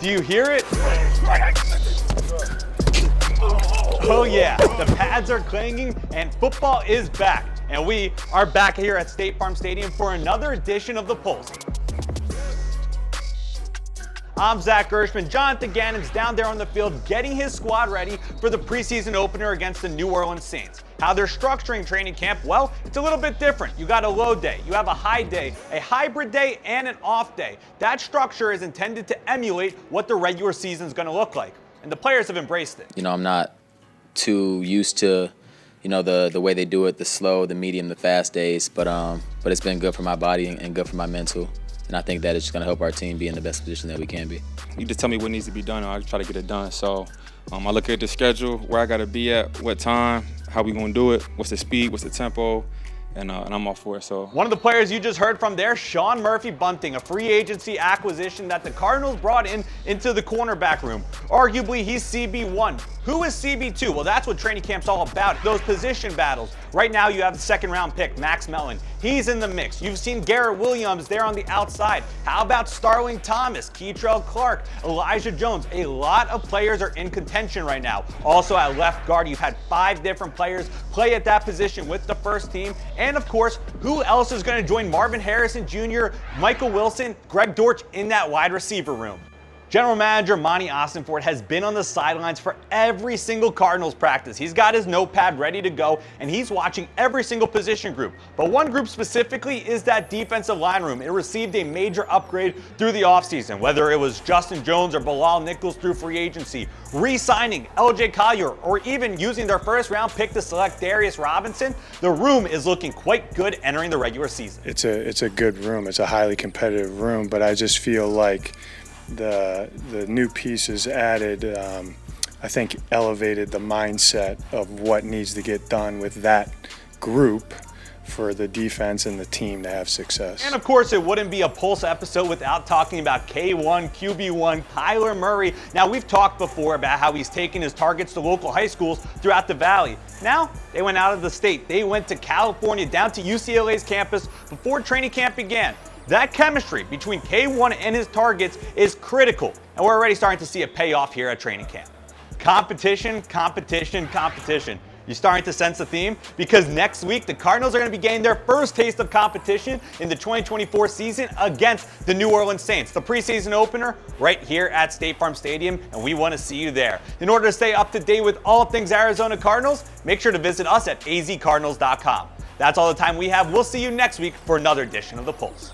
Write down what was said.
Do you hear it? Oh yeah, the pads are clanging and football is back. And we are back here at State Farm Stadium for another edition of The Pulse. I'm Zach Gershman. Jonathan Gannon's down there on the field getting his squad ready for the preseason opener against the New Orleans Saints. How they're structuring training camp? Well, it's a little bit different. You got a low day, you have a high day, a hybrid day, and an off day. That structure is intended to emulate what the regular season is going to look like. And the players have embraced it. You know, I'm not too used to, the way they do it, the slow, the medium, the fast days, but it's been good for my body and good for my mental. And I think that it's just going to help our team be in the best position that we can be. You just tell me what needs to be done, and I try to get it done. So I look at the schedule, where I got to be at, what time, how we going to do it, what's the speed, what's the tempo, and I'm all for it. So one of the players you just heard from there, Sean Murphy-Bunting, a free agency acquisition that the Cardinals brought into the cornerback room. Arguably, he's CB1. Who is CB2? Well, that's what training camp's all about, those position battles. Right now, you have the second-round pick, Max Mellon. He's in the mix. You've seen Garrett Williams there on the outside. How about Starling Thomas, Keitrell Clark, Elijah Jones? A lot of players are in contention right now. Also at left guard, you've had 5 different players play at that position with the first team. And of course, who else is going to join Marvin Harrison Jr., Michael Wilson, Greg Dortch in that wide receiver room? General Manager Monty Ossenfort has been on the sidelines for every single Cardinals practice. He's got his notepad ready to go, and he's watching every single position group. But one group specifically is that defensive line room. It received a major upgrade through the offseason, whether it was Justin Jones or Bilal Nichols through free agency, re-signing LJ Collier, or even using their first-round pick to select Darius Robinson. The room is looking quite good entering the regular season. It's a good room. It's a highly competitive room, but I just feel like the new pieces added, I think, elevated the mindset of what needs to get done with that group for the defense and the team to have success. And of course, it wouldn't be a Pulse episode without talking about K1, QB1, Kyler Murray. Now, we've talked before about how he's taken his targets to local high schools throughout the Valley. Now, they went out of the state. They went to California, down to UCLA's campus before training camp began. That chemistry between K1 and his targets is critical, and we're already starting to see it pay off here at training camp. Competition, competition, competition. You're starting to sense the theme? Because next week, the Cardinals are going to be getting their first taste of competition in the 2024 season against the New Orleans Saints. The preseason opener right here at State Farm Stadium, and we want to see you there. In order to stay up to date with all things Arizona Cardinals, make sure to visit us at azcardinals.com. That's all the time we have. We'll see you next week for another edition of The Pulse.